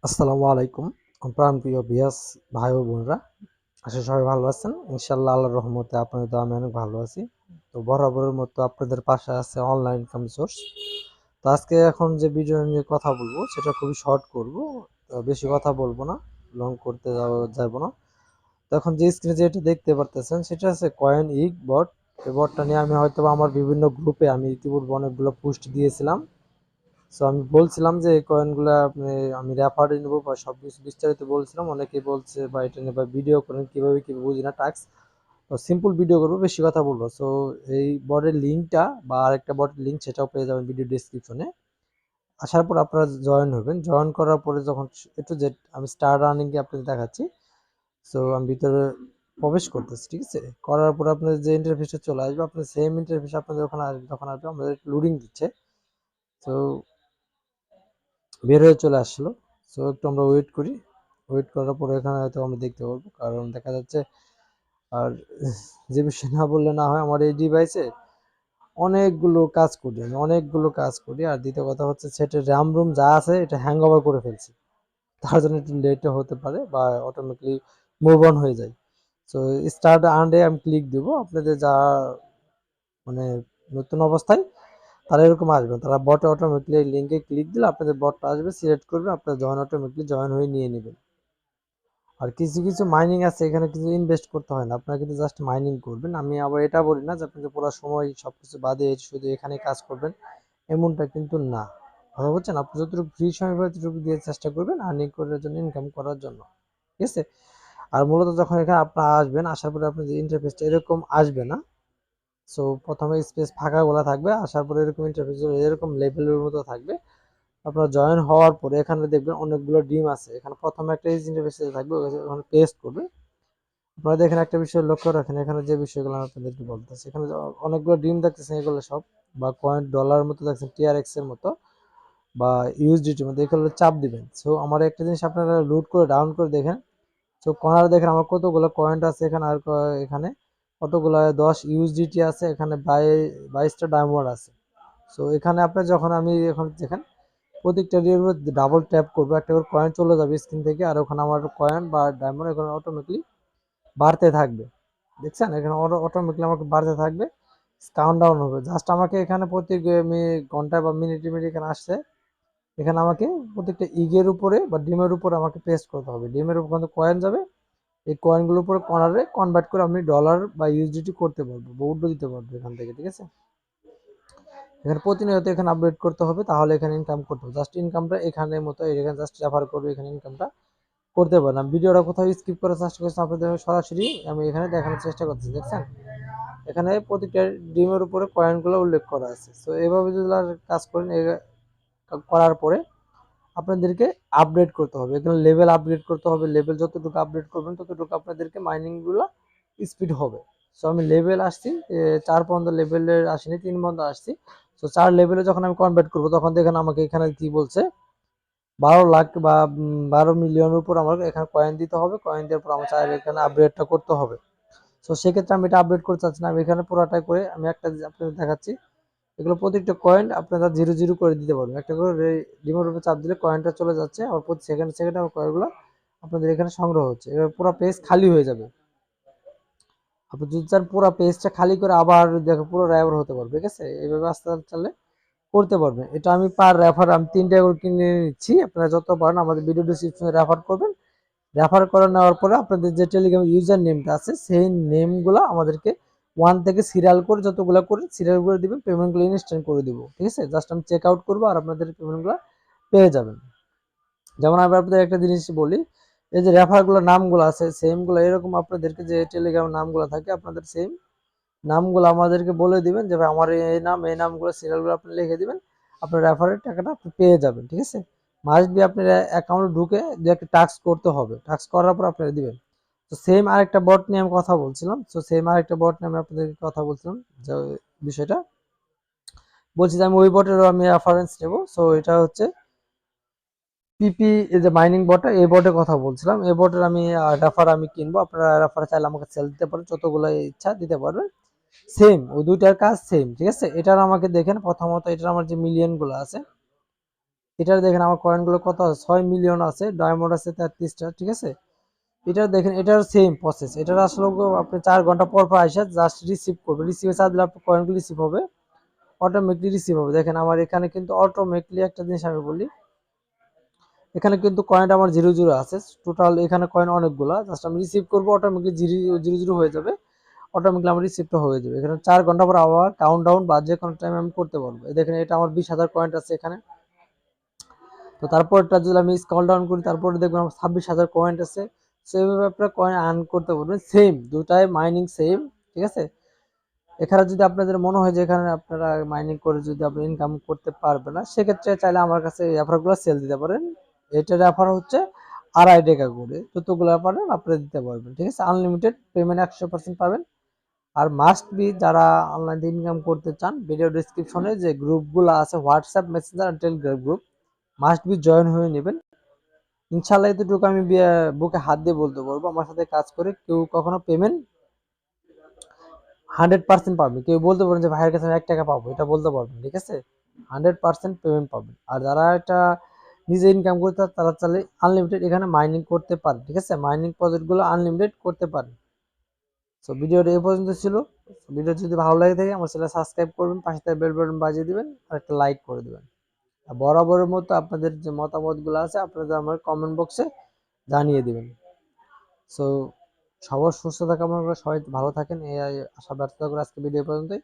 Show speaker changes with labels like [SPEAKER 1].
[SPEAKER 1] আসসালামু আলাইকুম প্রাণপ্রিয় ভিউয়ার্স ভাই ও বোনরা, আশা সবাই ভালো আছেন। ইনশাআল্লাহ আল্লাহর রহমতে আপনাদের দোয়া আমি অনেক ভালো আছি। তো বরাবরের মতো আপনাদের পাশে আছে অনলাইন ইনকাম সোর্স। তো আজকে এখন যে ভিডিও নিয়ে কথা বলবো সেটা খুবই শর্ট করব, তো বেশি কথা বলবো না, লং করতে যাব না। তো এখন যে স্ক্রিনে যেটা দেখতে পারতেছেন সেটা আছে কয়েন ইগ বট। এই বটটা নিয়ে আমি হয়তো আমার বিভিন্ন গ্রুপে আমি ইতিপূর্বে অনেকগুলো পোস্ট দিয়েছিলাম। সো আমি বলছিলাম যে এই কয়েনগুলো আপনি আমি রেফারে নেবো বা সব কিছু বিস্তারিত বলছিলাম। অনেকেই বলছে বা এটা নিয়ে বা ভিডিও করেন কীভাবে কী বুঝি না টাস্ক। তো সিম্পল ভিডিও করবো, বেশি কথা বলবো। সো এই বটের লিঙ্কটা বা আরেকটা বটের লিঙ্ক সেটাও পেয়ে যাবেন ভিডিও ডিসক্রিপশনে। আসার পর আপনারা জয়েন হবেন। জয়েন করার পরে যখন একটু যে আমি স্টার আর্নিংকে আপনাদের দেখাচ্ছি। সো আমি ভিতরে প্রবেশ করতেছি, ঠিক আছে? করার পর আপনাদের যে ইন্টারফেসে চলে আসবে, আপনার সেম ইন্টারফেস আপনাদের ওখানে আসবে। যখন আসবে আমাদের লোডিং দিচ্ছে, তো বের হয়ে চলে আসলো। সো একটু আমরা ওয়েট করি। ওয়েট করার পরে এখানে হয়তো আমরা দেখতে পারবো, কারণ দেখা যাচ্ছে আর যে বিষয় না বললে না হয়, আমার এই ডিভাইসে অনেকগুলো কাজ করি আমি, অনেকগুলো কাজ করি। আর দ্বিতীয় কথা হচ্ছে সেটা র্যাম রুম যা আছে এটা হ্যাং ওভার করে ফেলছি, তার জন্য একটু লেটও হতে পারে বা অটোমেটিকলি মুভ অন হয়ে যায়। সো স্টার্ট আন্ডে আমি ক্লিক দেবো। আপনাদের যা মানে নতুন অবস্থায় তারা এরকম আসবে, তারা বটে অটোমেটিকলি লিঙ্কে ক্লিক দিলে আপনাদের বটটা আসবে, সিলেক্ট করবে, আপনার জয়েন অটোমেটিকলি জয়েন হয়ে নিয়ে নেবেন। আর কিছু কিছু মাইনিং আছে, এখানে কিছু ইনভেস্ট করতে হয় না, আপনারা কিন্তু জাস্ট মাইনিং করবেন। আমি আবার এটা বলি না যে আপনাকে পুরো সময় সবকিছু বাদে শুধু এখানে কাজ করবেন, এমনটা কিন্তু না। কথা বলছেন, আপনি যতটুকু ফ্রি সময় পাবেন ততটুকু দিয়ে চেষ্টা করবেন আর্নিং করার জন্য, ইনকাম করার জন্য, ঠিক আছে? আর মূলত যখন এখানে আপনারা আসবেন, আসার পরে আপনার যে ইন্টারফেসটা এরকম আসবে না। সো প্রথমে স্পেস ফাঁকাগুলো থাকবে, আসার পরে এরকম ইন্টারফেস এরকম লেভেলের মতো থাকবে। আপনার জয়েন হওয়ার পরে এখানে দেখবেন অনেকগুলো ডিম আছে। এখানে প্রথমে একটা ইন্টারফেস থাকবে, ওখানে পেস্ট করবে। আপনারা দেখেন একটা বিষয় লক্ষ্য রাখেন, এখানে যে বিষয়গুলো আমি আপনাদেরকে বলতেছি, এখানে যে অনেকগুলো ডিম দেখতেছেন এগুলো সব বা কয়েন ডলার মতো দেখছেন, টিআরএক্স এর মতো বা ইউএসডিটির মতো, এগুলো চাপ দিবেন। সো আমার একটা জিনিস আপনারা লুট করে ডাউন করে দেখেন। সো কর্নারে দেখেন আমার কতগুলো কয়েন আছে এখানে, আর এখানে কতগুলো 10 ইউএসডিটি আছে, এখানে 22টা ডায়মন্ড আছে। সো এখানে আপনার যখন আমি এখন দেখেন প্রত্যেকটা রিয়ের উপর ডাবল ট্যাপ করবো, একটা করে কয়েন চলে যাবে স্ক্রিন থেকে, আর ওখানে আমার কয়েন বা ডায়মন্ড এখানে অটোমেটিকলি বাড়তে থাকবে। দেখছেন এখানে অটোমেটিকলি আমাকে বাড়তে থাকবে, কাউন্ট ডাউন হবে। জাস্ট আমাকে এখানে প্রতি ঘন্টা বা মিনিটে মিনিট এখানে আসছে, এখানে আমাকে প্রত্যেকটা ইগের উপরে বা ডিমের উপরে আমাকে পেস্ট করতে হবে। ডিমের উপর কিন্তু কয়েন যাবে, এই কয়েনগুলোর উপরে কর্নারে কনভার্ট করে আমি ডলার বা ইউএসডিটি করতে পারবো বা উড্ডো দিতে পারবো এখান থেকে, ঠিক আছে? এখানে প্রতিনিয়ত এখানে আপডেট করতে হবে, তাহলে এখানে ইনকাম করতে হবে। জাস্ট ইনকামটা এখানের মতো এখানে জাস্ট রেফার করবে, এখানে ইনকামটা করতে পারেন। আমি ভিডিওটা কোথাও স্কিপ করার চেষ্টা করছি, আপনাদের সরাসরি আমি এখানে দেখানোর চেষ্টা করছি। দেখছেন এখানে প্রতিটা ডিমের উপরে কয়েনগুলো উল্লেখ করা আছে। সো এভাবে যদি কাজ করেন, করার পরে আপনাদেরকে আপডেট করতে হবে, এখানে লেভেল আপডেট করতে হবে। লেভেল যতটুকু আপডেট করবেন ততটুকু আপনাদেরকে মাইনিংগুলো স্পিড হবে। সো আমি লেভেল আসছি 4 পর্যন্ত, লেভেলের আসিনি 3 পর্যন্ত আসছি। সো 4 লেভেলে যখন আমি কনভার্ট করবো তখন দেখেন আমাকে এখানে কি বলছে, 12 লাখ বা 12 মিলিয়নের উপর আমার এখানে কয়েন দিতে হবে। কয়েন দেওয়ার পর আমার চাইলে এখানে আপডেটটা করতে হবে। সো সেক্ষেত্রে আমি এটা আপডেট করতে চাচ্ছি না, আমি এখানে পুরোটাই করে আমি একটা আপনাদের দেখাচ্ছি। এগুলো প্রত্যেকটা কয়েন আপনারা 0 0 করে দিতে পারবেন। একটা করে রিমোট উপরে চাপ দিলে কয়েনটা চলে যাচ্ছে, আবার প্রতি সেকেন্ডে সেকেন্ডে আমার কয়েনগুলো আপনাদের এখানে সংগ্রহ হচ্ছে। এবার পুরো পেজ খালি হয়ে যাবে। আপনি যদি চান পুরো পেজটা খালি করে আবার দেখো পুরো রেফার হতে পারবে, ঠিক আছে? এইভাবে আস্তে আস্তে চালে করতে পারবেন। এটা আমি পার রেফার আমি 3 টাকা করে কিনে নিচ্ছি। আপনারা যত পারেন আমাদের ভিডিও ডেসক্রিপশনে রেফার করবেন। রেফার করে নেওয়ার পরে আপনাদের যে টেলিগ্রাম ইউজার নেমটা আছে সেই নেমগুলো আমাদেরকে 1 থেকে সিরিয়াল করে যতগুলো করে সিরিয়াল করে দিবেন, পেমেন্টগুলো ইনস্ট্যান্ট করে দিব, ঠিক আছে? জাস্ট আমি চেক আউট করবো আর আপনাদের পেমেন্টগুলো পেয়ে যাবেন। যেমন আমি আপনাদের একটা জিনিস বলি, এই যে রেফারগুলোর নামগুলো আছে সেমগুলো এরকম আপনাদেরকে যে টেলিগ্রাম নামগুলো থাকে আপনাদের সেম নামগুলো আমাদেরকে বলে দিবেন যে ভাই আমার এই নামগুলো সিরিয়ালগুলো আপনি লিখে দিবেন, আপনার রেফারের টাকাটা আপনি পেয়ে যাবেন, ঠিক আছে? মাস্ট বি আপনার অ্যাকাউন্টে ঢুকে যে একটা টাস্ক করতে হবে, টাস্ক করার পর আপনারা দিবেন। তো সেম আরেকটা বট নিয়ে আমি কথা বলছিলাম, তো সেম আরেকটা বট নিয়ে আমি আপনাদেরকে কথা বলছিলাম, যে বিষয়টা বলছি যে আমি ওই বটেরও আমি রেফারেন্স নেব। সো এটা হচ্ছে পিপি, এই যে মাইনিং বটটা, এই বটের কথা বলছিলাম। এই বটের আমি রেফার আমি কিনবো, আপনারা রেফার চাইলে আমাকে সেল দিতে পারেন, যতগুলো ইচ্ছা দিতে পারবেন। সেম ওই দুইটার কাজ সেম, ঠিক আছে? এটার আমাকে দেখেন প্রথমত এটার আমার যে মিলিয়ন গুলো আছে, এটার দেখেন আমার কয়েনগুলো কত আছে, 6 মিলিয়ন আছে, ডায়মন্ড আছে 33টা, ঠিক আছে। এটা দেখেন, এটার সেম প্রসেস। এটার আসলে আপনি 4 ঘন্টা পর পর আইসা জাস্ট রিসিভ করবে, রিসিভে চার্জ দিলে আপনার কয়েনগুলো রিসিভ হবে, অটোমেটিকলি রিসিভ হবে। দেখেন আমার এখানে কিন্তু অটোমেটিকলি একটা জিনিস আমি বলি, এখানে কিন্তু কয়েন আমার 0 0 আছে টোটাল, এখানে কয়েন অনেকগুলা, জাস্ট আমি রিসিভ করবো, অটোমেটিকলি 0 0 হয়ে যাবে, অটোমেটিকলি আমার রিসিভটা হয়ে যাবে। এখানে 4 ঘন্টা পর আবার কাউন্ট ডাউন বা যে কোনো টাইম আমি করতে পারবো। দেখেন এটা আমার 20,000 কয়েন আছে এখানে। তো তারপরটা যদি আমি স্ক্রল ডাউন করি, তারপরে দেখবেন আমার 26,000 কয়েন আছে। সো এইভাবে আপনারা কয়েন আর্ন করতে পারবেন, সেম দুটাই মাইনিং সেম, ঠিক আছে। এখানে যদি আপনাদের মনে হয় যে এখানে আপনারা মাইনিং করে যদি আপনি ইনকাম করতে পারবেন না, সেক্ষেত্রে চাইলে আমার কাছে এই অফারগুলো সেল দিতে পারেন। এটার অফার হচ্ছে 2.5 টাকা করে, যতগুলো পারেন আপনারা দিতে পারবেন, ঠিক আছে। আনলিমিটেড পেমেন্ট 100% পাবেন। আর মাস্ট বি যারা অনলাইন ইনকাম করতে চান, ভিডিও ডিসক্রিপশনে যে গ্রুপগুলো আছে, হোয়াটসঅ্যাপ, মেসেঞ্জার আর Telegram group, must be join হয়ে নেবেন। ইনশাল্লাহ এতটুকু আমি বুকে হাত দিয়ে বলতে পারবো, আমার সাথে কাজ করে কেউ কখনো পেমেন্ট 100% পাবে। কেউ বলতে পারেন যে ভাইয়ের কাছে আমি 1 টাকা পাবো, এটা বলতে পারবেন, ঠিক আছে। 100% পেমেন্ট পাবেন। আর যারা এটা নিজে ইনকাম করতে চান, তারা চাইলে আনলিমিটেড এখানে মাইনিং করতে পারেন, ঠিক আছে। মাইনিং প্রজেক্টগুলো আনলিমিটেড করতে পারেন। সো ভিডিওটা এই পর্যন্ত ছিল। ভিডিও যদি ভালো লাগে থাকে আমার চ্যানেল সাবস্ক্রাইব করবেন, পাশে থাকা বেল বাটন বাজিয়ে দিবেন আর একটা লাইক করে দিবেন। আর বরাবরের মতো আপনাদের যে মতামতগুলো আছে আপনাদের আমার কমেন্ট বক্সে জানিয়ে দিবেন। সো সবার সুস্থতা কামনা করে সবাই ভালো থাকেন, এই আশা ব্যর্থতা করে আজকে ভিডিও পর্যন্তই।